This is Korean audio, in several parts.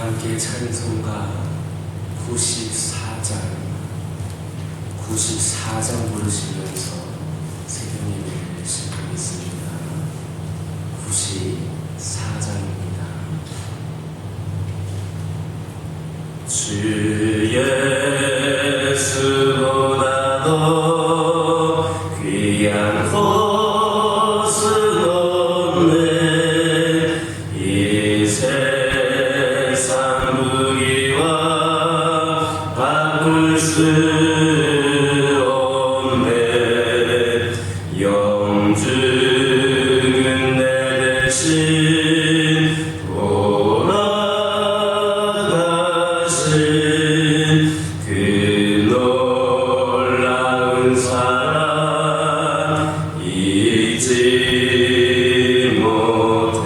함께 찬송가 94장 부르시면서 세경님을 시작하겠습니다. 94장입니다. 주 예수보다 더 귀한 것은 없네. 이 세상 무기와 바꿀 수 없네. 영주는 내 대신 돌아가신 그 놀라운 사랑 잊지 못해.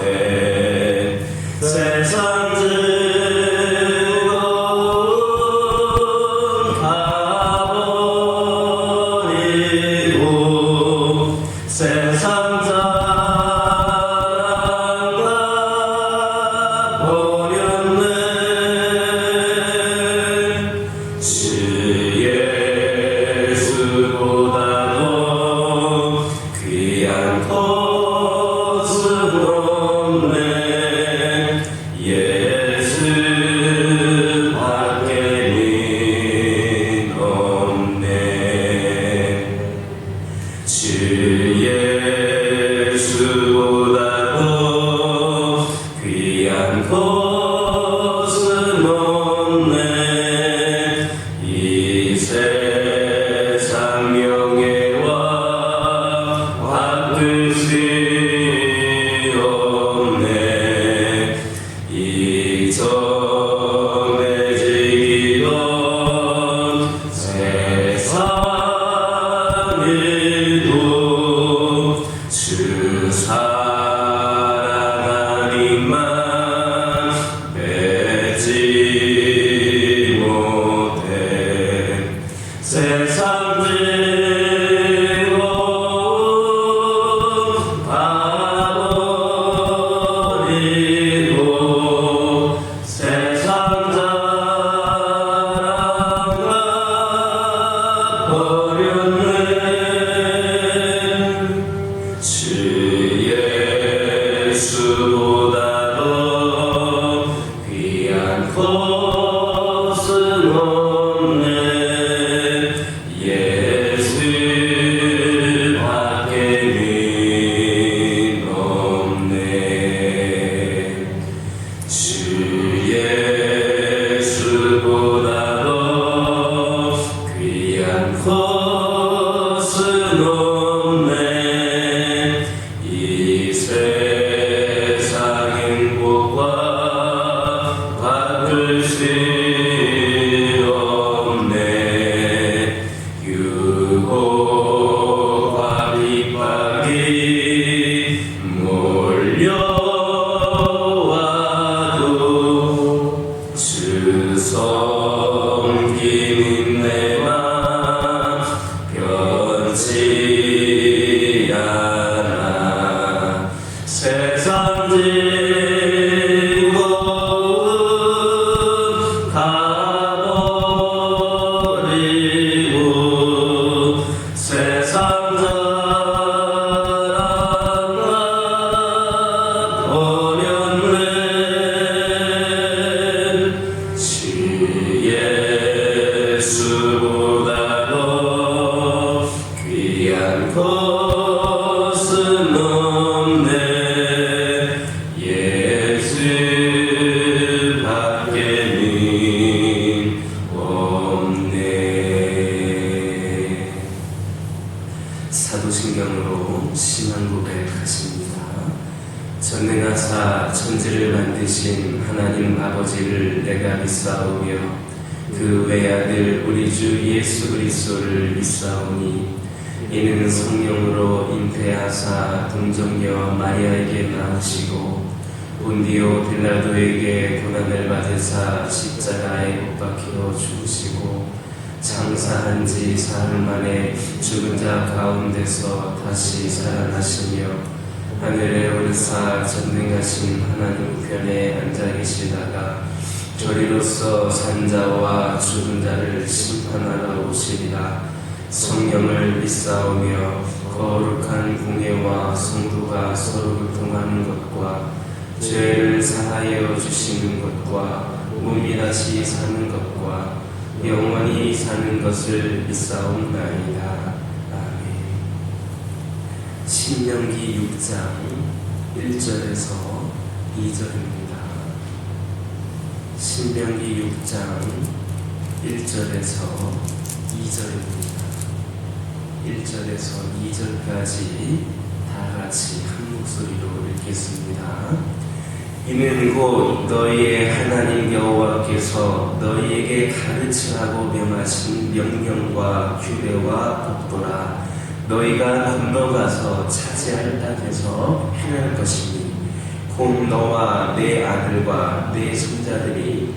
세상 즐거움 가버리고 세상 사랑과 버렸네. 주 예수보다도 귀한 것은 없네. 예수밖에는 없네. 주 예수보다도 귀한 것은 없네. 이 세상 명예와 바꿀 수 없네. 이 정해지던 세상 일도 주 사랑하니만 맺지 못해. 세상 즐거움 가버리고 세상 사랑과 버렸네. 주 예수보다도 귀한 것은 없네. 예수밖에는 없네. 주 예수보다도 귀한 것은 없네. 이 세상 행복과 바꿀 수 없네. 유혹과 핍박이 몰려와도 주 섬기는 내 맘 변치 않아. 세상 즐거움 가버리고 세상 사랑과 버렸네. 주 예수보다도 귀한 것은 없네. 예수밖에는 없네. 사도신경으로 심한 고백하십니다. 전능하사 천지를 만드신 하나님 아버지를 내가 믿사오며 그 외아들 우리 주 예수 그리스도를 믿사오니 이는 성령으로 잉태하사 동정녀 마리아에게 낳으시고 본디오 빌라도에게 고난을 받으사 십자가에 못 박혀 죽으시고 장사한 지 사흘 만에 죽은 자 가운데서 다시 살아나시며 하늘에 오르사 전능하신 하나님 우편에 앉아 계시다가 저리로서 산자와 죽은 자를 심판하러 오시리라. 성령을 믿사오며 거룩한 공예와 성도가 서로 교통하는 것과 죄를 사하여 주시는 것과 몸이 다시 사는 것과 영원히 사는 것을 믿사옵나이다. 아멘. 신명기 6장 1절에서 2절입니다. 신명기 6장 1절에서 2절입니다. 1절에서 2절까지 다 같이 한 목소리로 읽겠습니다. 이는 곧 너희의 하나님 여호와께서 너희에게 가르치라고 명하신 명령과 규례와 법도라. 너희가 건너가서 차지할 땅에서 행할 것이니 곧 너와 내 아들과 내 손자들이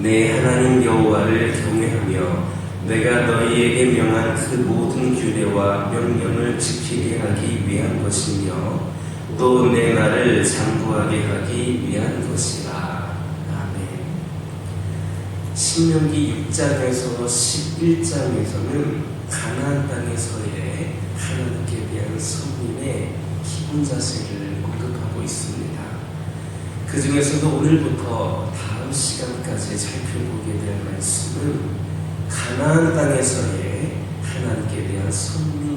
내 하나님 여호와를 경외하며 내가 너희에게 명한 그 모든 규례와 명령을 지키게 하기 위한 것이며 또 내 나를 장구하게 하기 위한 것이라. 아멘. 신명기 6장에서 11장에서는 가나안 땅에서의 하나님께 대한 선민의 기본 자세를 언급하고 있습니다. 그 중에서도 오늘부터 다음 시간까지 살펴보게 될 말씀은 가나안 땅에서의 하나님께 대한 선민의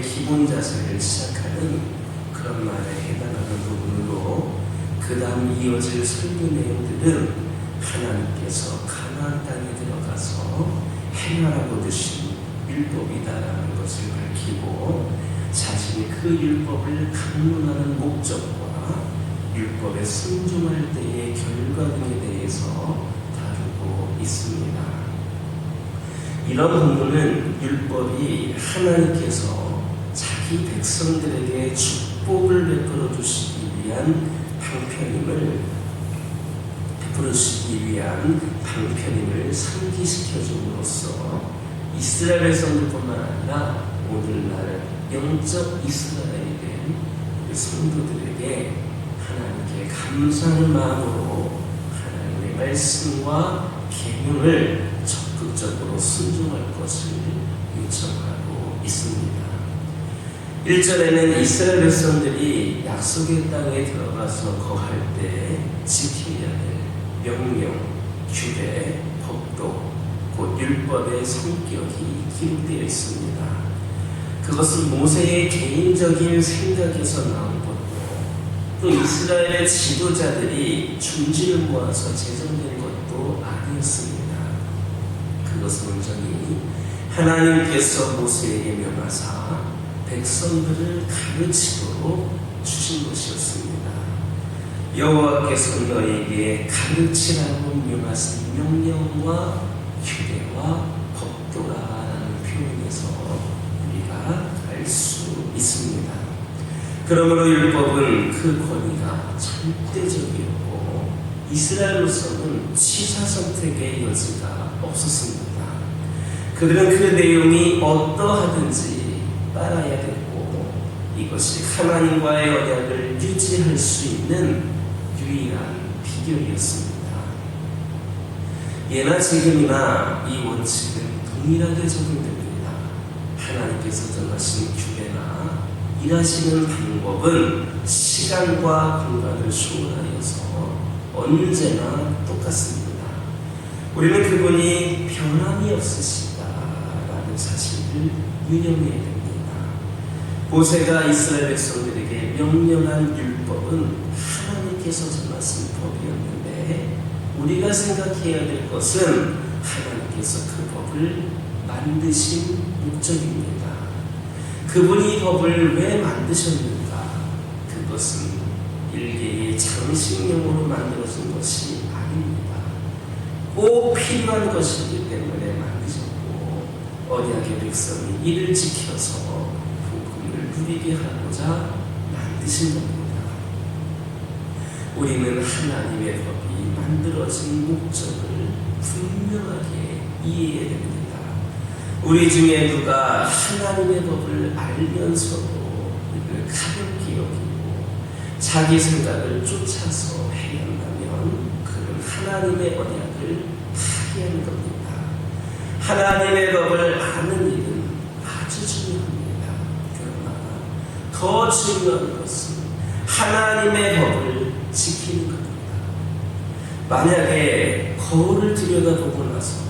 기본 자세를 시작하는 그런 말에 해당하는 부분으로 그 다음 이어질 설교 내용들은 하나님께서 가나안 땅에 들어가서 행하라고 주신 율법이다라는 것을 밝히고 자신이 그 율법을 강론하는 목적과 율법에 순종할 때의 결과 등에 대해서 다루고 있습니다. 이런 본문은 율법이 하나님께서 자기 백성들에게 축복을 베풀어 주시기 위한 방편임을 상기시켜 줌으로써 이스라엘 백성들뿐만 아니라 오늘날 영적 이스라엘이 된 우리 성도들에게 하나님께 감사하는 마음으로 하나님의 말씀과 계명을 적극적으로 순종할 것을 요청하고 있습니다. 1절에는 이스라엘 백성들이 약속의 땅에 들어가서 거할 때 지켜야 될 명령, 규례, 법도, 곧 율법의 성격이 기록되어 있습니다. 그것은 모세의 개인적인 생각에서 나온 것도, 또 이스라엘의 지도자들이 중지를 모아서 제정된 것도 아니었습니다. 그것은 온전히 하나님께서 모세에게 명하사 백성들을 가르치도록 주신 것이었습니다. 여호와께서 너에게 가르치라고 명하신 명령과 규례와 법도라는 표현에서 우리가 알 수 있습니다. 그러므로 율법은 그 권위가 절대적이었고 이스라엘로서는 취사 선택의 여지가 없었습니다. 그들은 그 내용이 어떠하든지 따라야 됐고 이것이 하나님과의 언약을 유지할 수 있는 유일한 비결이었습니다. 예나 지금이나 이 원칙은 동일하게 적용됩니다. 하나님께서 정하신 규례나 일하시는 방법은 시간과 공간을 초월하여서 언제나 똑같습니다. 우리는 그분이 변함이 없으시다라는 사실을 유념해야 됩니다. 모세가 이스라엘 백성들에게 명령한 율법은 하나님께서 정하신 법이었는데 우리가 생각해야 될 것은 하나님께서 그 법을 만드신 목적입니다. 그분이 이 법을 왜 만드셨는가? 그것은 일개의 장식용으로 만들어진 것이 아닙니다. 꼭 필요한 것이기 때문에 만드셨고 언약의 백성이 이를 지켜서 누리게 하고자 만드신 겁니다. 우리는 하나님의 법이 만들어진 목적을 분명하게 이해해야 됩니다. 우리 중에 누가 하나님의 법을 알면서도 이를 가볍게 여기고 자기 생각을 쫓아서 해야 한다면 하나님의 언약을 파괴하는 겁니다. 하나님의 법을 아는 일은 아주 중요합니다. 그러나 더 중요한 것은 하나님의 법을 지키는 겁니다. 만약에 거울을 들여다보고 나서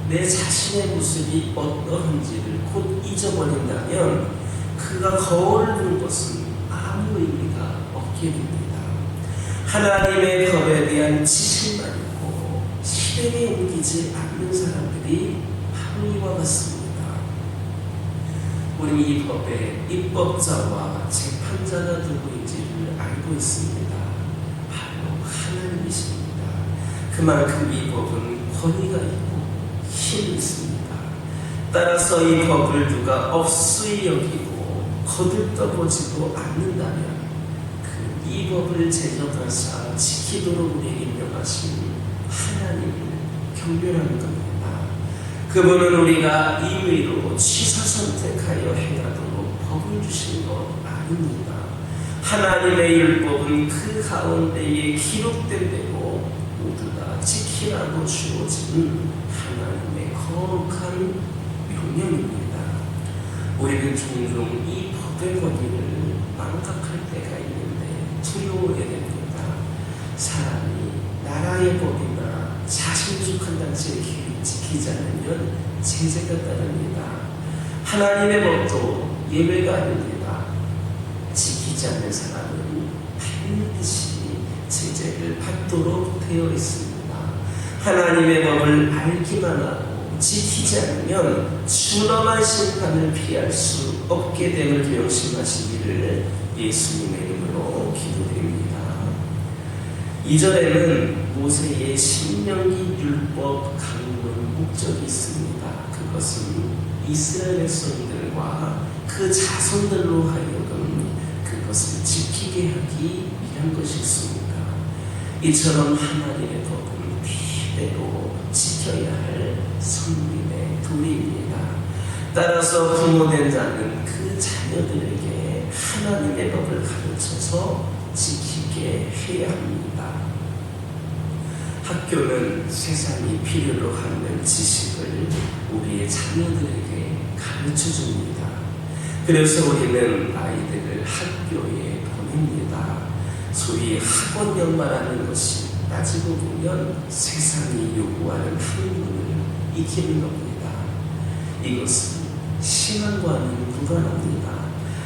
내 자신의 모습이 어떠한지를 곧 잊어버린다면 그가 거울을 본 것은 아무 의미가 없게 됩니다. 하나님의 법에 대한 지식만 있고 실행에 옮기지 않는 사람들이 바로 이와 같습니다. 우리 이 법에 입법자와 재판자가 누구인지를 알고 있습니다. 바로 하나님이십니다. 그만큼 이 법은 권위가 있고 힘이 있습니다. 따라서 이 법을 누가 없이 여기고 거들떠보지도 않는다면 이 법을 제정하사 지키도록 우리에게 명하신 하나님을 경멸하는 겁니다. 그분은 우리가 임의로 취사 선택하여 행하도록 법을 주신 것 아닙니다. 하나님의 율법은 그 가운데에 기록된 대로 모두 다 지키라고 주어진 하나님의 거룩한 명령입니다. 우리는 종종 이 법의 권위를 망각할 때가 있는데 두려워야 됩니다. 사람이 나라의 법이나 자신이 속한 단체의 기획을 지키지 않으면 제재가 따릅니다. 하나님의 법도 예외가 아닙니다. 지키지 않는 사람은 반드시 제재를 받도록 되어 있습니다. 하나님의 법을 알기만 하고 지키지 않으면 준엄한 심판을 피할 수 없게 됨을 명심하시기를 예수님의 이름으로 기도드립니다. 2절에는 모세의 신명기 율법 강론 목적이 있습니다. 그것은 이스라엘 백성들과 그 자손들로 하여금 그것을 지키게 하기 위한 것이 있습니다. 이처럼 하나님의 법은 대로 지켜야 할 성민의 도리입니다. 따라서 부모된 자는 그 자녀들에게 하나님의 법을 가르쳐서 지키게 해야 합니다. 학교는 세상이 필요로 하는 지식을 우리의 자녀들에게 가르쳐 줍니다. 그래서 우리는 아이들을 학교에 보냅니다. 소위 학원형 말하는 것이 따지고 보면 세상이 요구하는 학문을 익히는 겁니다. 이것은 신앙과는 무관합니다.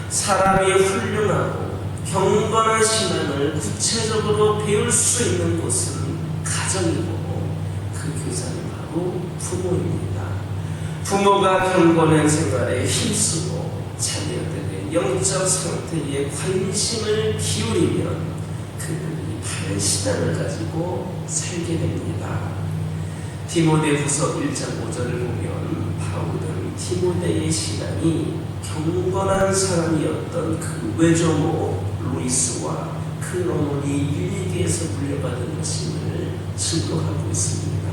사람이 훌륭하고 경건한 신앙을 구체적으로 배울 수 있는 곳은 가정이고 그 교사는 바로 부모입니다. 부모가 경건한 생활에 힘쓰고 자녀들의 영적 상태에 관심을 기울이면 그들이 바른 신앙을 가지고 살게 됩니다. 디모데후서 1장 5절을 보면 바울은 디모데의 신앙이 경건한 사람이었던 그 외조모 루이스와 그 어머니 유리에게서 물려받은 것임을 증거하고 있습니다.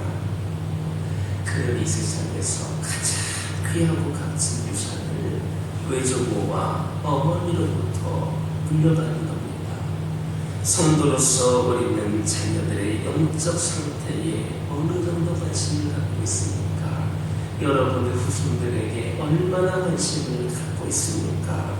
그는 이 세상에서 가장 귀하고 값진 유산을 외조모와 어머니로부터 물려받은 겁니다. 성도로서 우리는 자녀들의 영적 상태에 어느 정도 관심을 갖고 있습니까? 여러분의 후손들에게 얼마나 관심을 갖고 있습니까?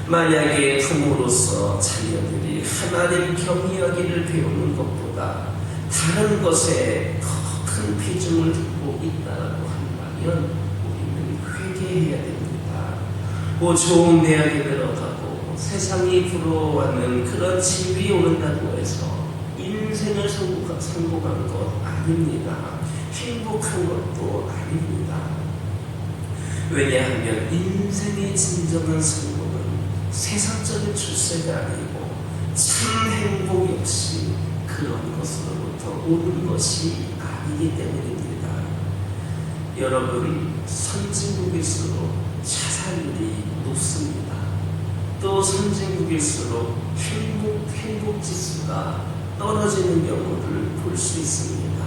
만약에 부모로서 자녀들이 하나님 경외하기를 배우는 것보다 다른 것에 더 큰 비중을 두고 있다고 한다면 우리는 회개해야 됩니다. 좋은 대학에 들어가고 세상이 부러워하는 그런 지위에 오른다고 해서 인생을 성공한 것 아닙니다. 행복한 것도 아닙니다. 왜냐하면 인생의 진정한 성공은 세상적인 출세가 아니고 참 행복 역시 그런 것으로부터 오는 것이 아니기 때문입니다. 여러분, 선진국일수록 자살률이 높습니다. 또 선진국일수록 행복 지수가 떨어지는 경우를 볼 수 있습니다.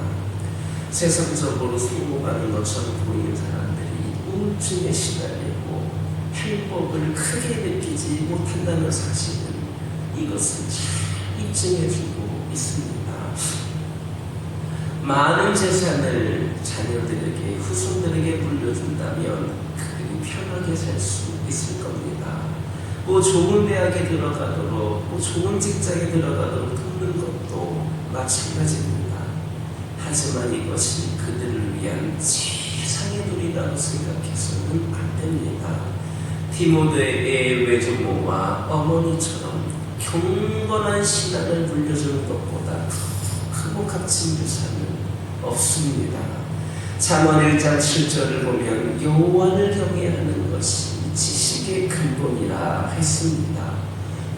세상적으로 성공하는 것처럼 보이는 사람들이 우울증에 시달리고 행복을 크게 느끼지 못한다는 사실은 이것을 잘 입증해주고 있습니다. 많은 재산을 자녀들에게, 후손들에게 물려준다면 그들이 편하게 살 수 있을 겁니다. 뭐 좋은 대학에 들어가도록, 뭐 좋은 직장에 들어가도록 돕는 것도 마찬가지입니다. 하지만 이것이 그들을 위한 최상의 도리라고 생각해서는 안 됩니다. 디모데의 외조모와 어머니처럼 경건한 신앙을 물려주는 것보다 크고 값진 유산은 없습니다. 잠언 1장 7절을 보면 여호와를 경외하는 것이 지식의 근본이라 했습니다.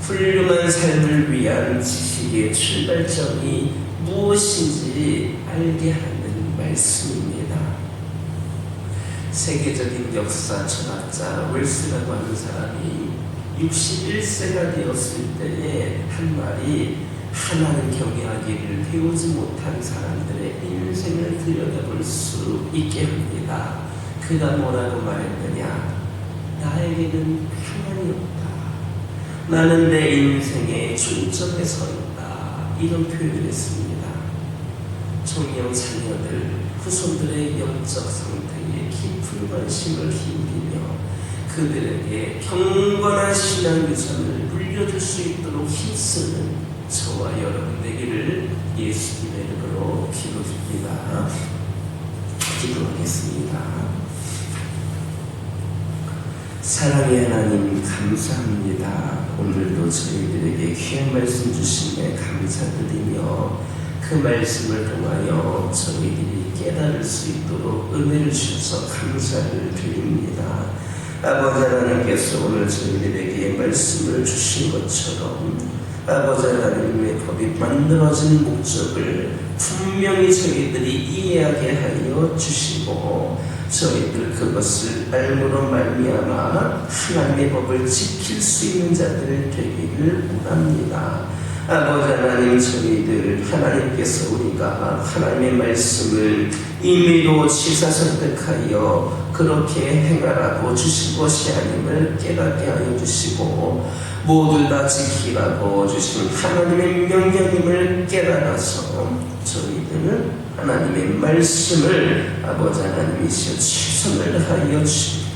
훌륭한 삶을 위한 지식의 출발점이 무엇인지 알게 하는 말씀입니다. 세계적인 역사 철학자 웰스라고 하는 사람이 61세가 되었을 때에 한 말이, 하나님 경외하기를 배우지 못한 사람들의 인생을 들여다볼 수 있게 합니다. 그가 뭐라고 말했느냐? 나에게는 평안이 없다. 나는 내 인생의 중점에 서 있다. 이런 표현을 했습니다. 정령 자녀들, 후손들의 영적 상태에 깊은 관심을 기울이며 그들에게 경건한 신앙 유산을 물려줄 수 있도록 힘쓰는 저와 여러분 되기를 예수님의 이름으로 기도드립니다. 기도하겠습니다. 사랑의 하나님 감사합니다. 오늘도 저희들에게 귀한 말씀 주심에 감사드리며 그 말씀을 통하여 저희들이 깨달을 수 있도록 은혜를 주셔서 감사를 드립니다. 아버지 하나님께서 오늘 저희들에게 말씀을 주신 것처럼 아버지 하나님의 법이 만들어진 목적을 분명히 저희들이 이해하게 하여 주시고 저희들 그것을 알므로 말미암아 하나님의 법을 지킬 수 있는 자들 되기를 원합니다. 아버지 하나님, 저희들 하나님께서 우리가 하나님의 말씀을 임의로 취사 선택하여 그렇게 행하라고 주신 것이 아님을 깨닫게 하여 주시고 모두 다 지키라고 주신 하나님의 명령임을 깨달아서 저희들은 하나님의 말씀을 아버지 하나님이시여 최선을 다하여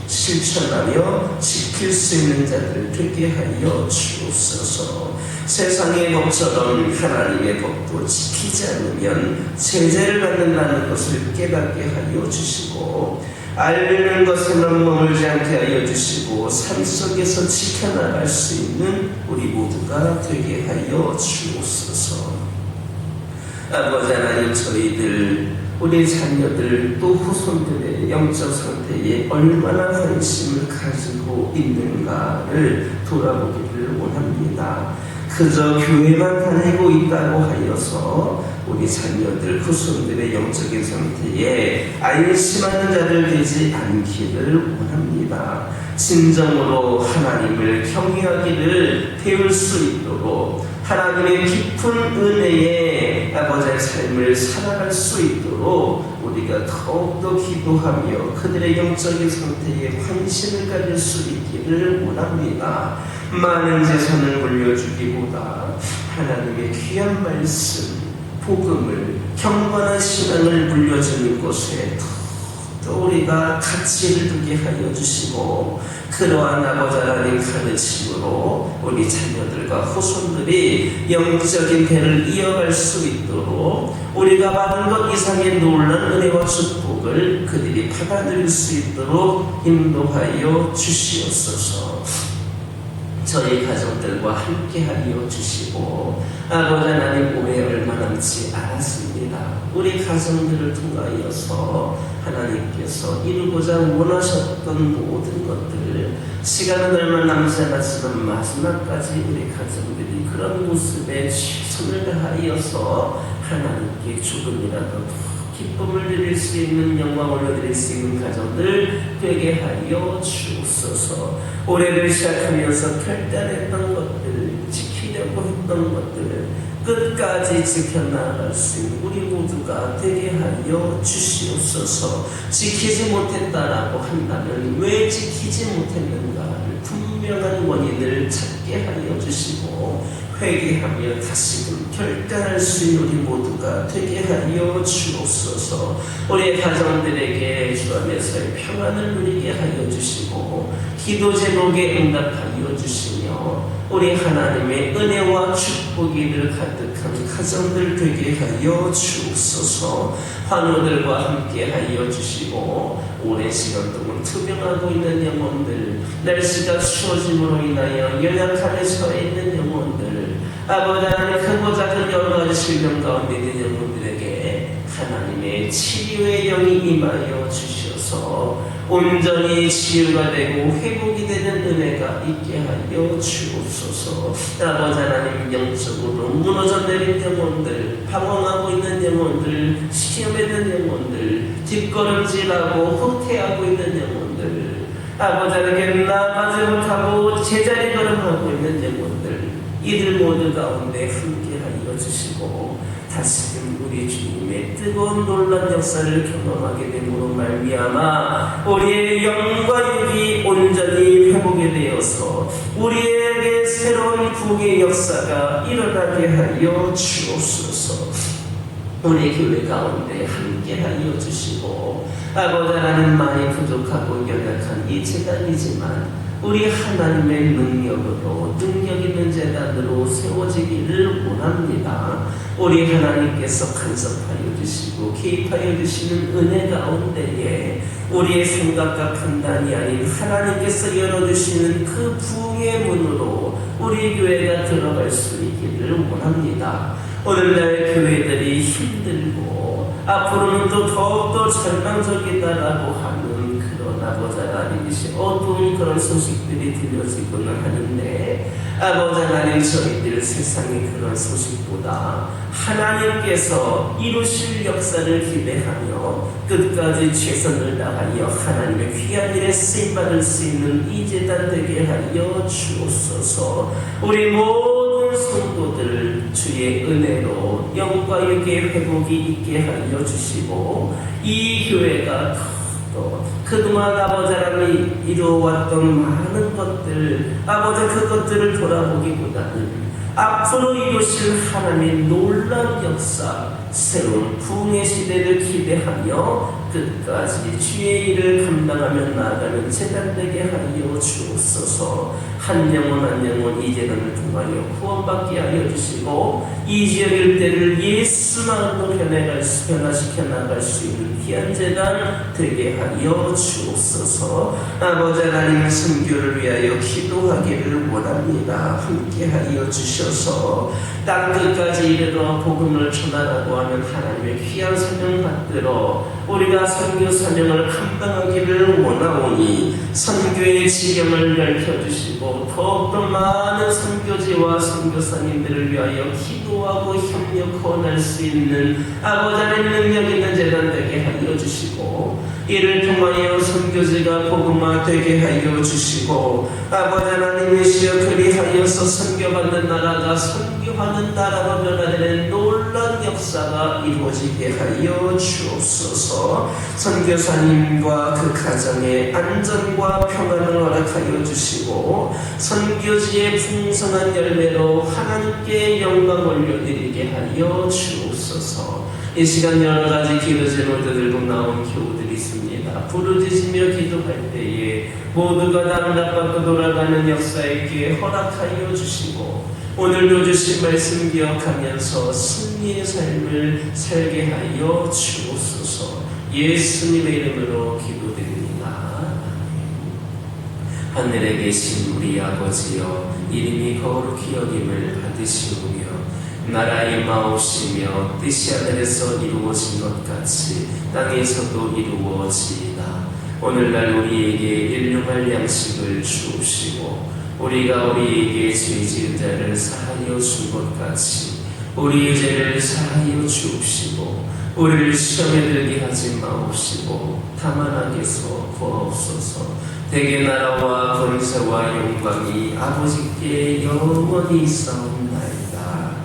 실천하며 지킬 수 있는 자들 되게 하여 주옵소서. 세상의 법처럼 하나님의 법도 지키지 않으면 제재를 받는다는 것을 깨닫게 하여 주시고 알리는 것에만 머물지 않게 하여 주시고 삶 속에서 지켜나갈 수 있는 우리 모두가 되게 하여 주옵소서. 아버지 하나님, 저희들 우리 자녀들 또 후손들의 영적 상태에 얼마나 관심을 가지고 있는가를 돌아보기를 원합니다. 그저 교회만 다니고 있다고 하여서 우리 자녀들 후손들의 영적인 상태에 안심하는 자들 되지 않기를 원합니다. 진정으로 하나님을 경외하기를 배울 수 있도록 하나님의 깊은 은혜에 아버지의 삶을 살아갈 수 있도록 우리가 더욱더 기도하며 그들의 영적인 상태에 관심을 가질 수 있기를 원합니다. 많은 재산을 물려주기보다 하나님의 귀한 말씀, 복음을, 경건한 신앙을 물려주는 것에 또 우리가 가치를 두게 하여 주시고 그러한 아버지 하나님 가르침으로 우리 자녀들과 후손들이 영적인 배를 이어갈 수 있도록 우리가 받은 것 이상의 놀라운 은혜와 축복을 그들이 받아들일 수 있도록 인도하여 주시옵소서. 저희 가정들과 함께하여 주시고 아버지 하나님, 올해 얼마 남지 않았습니다. 우리 가정들을 통하여서 하나님께서 이루고자 원하셨던 모든 것들을 시간은 얼마 남지 않았지만 마지막까지 우리 가정들이 그런 모습에 최선을 다하여서 하나님께 조금이라도 기쁨을 드릴 수 있는, 영광을 올려드릴 수 있는 가정들 되게 하여 주옵소서. 올해를 시작하면서 결단했던 것들을 지키려 지키려고 했던 것들 끝까지 지켜나갈 수 있는 우리 모두가 되게 하여 주시옵소서. 지키지 못했다라고 한다면 왜 지키지 못했는가를 분명한 원인을 찾게 하여 주시고 회개하며 다시금 결단할 수 있는 우리 모두가 되게 하여 주옵소서. 우리의 가정들에게 주 안에서의 평안을 누리게 하여 주시고 기도 제목에 응답하여 주시며 우리 하나님의 은혜와 축복이 가득한 가정들 되게 하여 주옵소서. 환우들과 함께 하여 주시고 오랜 시간 동안 투병하고 있는 영혼들, 날씨가 추워짐으로 인하여 연약함에 처해 있는 영혼들, 아버지 하나님 크고 작은 여러 가지 질병 가운데 있는 영혼들에게 하나님의 치유의 영이 임하여 주셔서 온전히 치유가 되고 회복이 되는 은혜가 있게 하여 주옵소서. 아버지 하나님 영적으로 무너져 내린 영혼들, 방황하고 있는 영혼들, 시험에 든 영혼들, 뒷걸음질하고 후퇴하고 있는 영혼들, 아버지 하나님 나아가지 못하고 제자리 걸음하고 있는 영혼들, 이들 모두 가운데 함께하여 주시고 다시금 우리 주님의 뜨거운 놀란 역사를 경험하게 됨으로 말미암아 우리의 영과 육이 온전히 회복이 되어서 우리에게 새로운 부흥의 역사가 일어나게 하여 주옵소서. 우리 교회 가운데 함께하여 주시고 아버지 하나님 많이 부족하고 연약한 이 재단이지만 우리 하나님의 능력으로 능력 있는 재단으로 세워지기를 원합니다. 우리 하나님께서 간섭하여 주시고 개입하여 주시는 은혜 가운데에 우리의 생각과 판단이 아닌 하나님께서 열어주시는 그 부흥의 문으로 우리 교회가 들어갈 수 있기를 원합니다. 오늘날 교회들이 힘들고 앞으로는 또 더욱더 절망적이다라고 하는 그런 아버지 하나님 이시 어두운 그런 소식들이 들려지고는 하는데 아버지 하나님 저희들 세상의 그런 소식보다 하나님께서 이루실 역사를 기대하며 끝까지 최선을 다하여 하나님의 귀한 일에 쓰임받을 수 있는 이 재단 되게 하여 주옵소서. 우리 모든 성도들 주의 은혜로 영과 육의 회복이 있게 하여 주시고 이 교회가 그동안 아버지 하나님이 이루어왔던 많은 것들 아버지 그것들을 돌아보기보다는 앞으로 이루실 하나님의 놀라운 역사 새로운 부흥의 시대를 기대하며 끝까지 주의 일을 감당하며 나아가는 재단되게 하여 주옵소서. 한 영혼 한 영혼 이 재단을 통하여 구원받게 하여 주시고 이 지역 일대를 예수만으로 변화시켜 나갈 수 있는 귀한 재단 되게 하여 주옵소서. 아버지 하나님 선교를 위하여 기도하기를 원합니다. 함께 하여 주셔서 땅 끝까지 이르러 복음을 전하라고 하는 하나님의 귀한 사명 받들어 우리가 선교 사명을 감당하기를 원하오니 선교의 지경을 넓혀주시고 더욱더 많은 선교지와 선교사님들을 위하여 기도하고 협력할 수 있는 아버지 하나님 능력 있는 재단 되게 하여 주시고 이를 통하여 선교지가 복음화되게 하여 주시고 아버지 하나님이시여 그리하여서 선교받는 나라가 선교하는 나라로 변화되는 놀라운 역사가 이루어지게 하여 주옵소서. 선교사님과 그 가정의 안전과 평안을 허락하여 주시고 선교지의 풍성한 열매로 하나님께 영광 올려드리게 하여 주옵소서. 이 시간 여러 가지 기도 제목들 들고 나온 교우들이 있습니다. 부르짖으며 기도할 때에 모두가 단답받고 돌아가는 역사 있게 허락하여 주시고 오늘도 주신 말씀 기억하면서 승리의 삶을 살게 하여 주옵소서. 예수님의 이름으로 기도드립니다. 하늘에 계신 우리 아버지여 이름이 거룩히 여김을 받으시오며 나라의 마옵시며 뜻이 하늘에서 이루어진 것 같이 땅에서도 이루어지이다. 오늘날 우리에게 일용할 양식을 주옵시고 우리가 우리에게 죄 지은 자를 사하여 준 것 같이 우리 죄를 사하여 주옵시고 우리를 시험에 들게 하지 마옵시고 다만 악에서 구하옵소서. 대개 나라와 권세와 영광이 아버지께 영원히 있사옵나이다.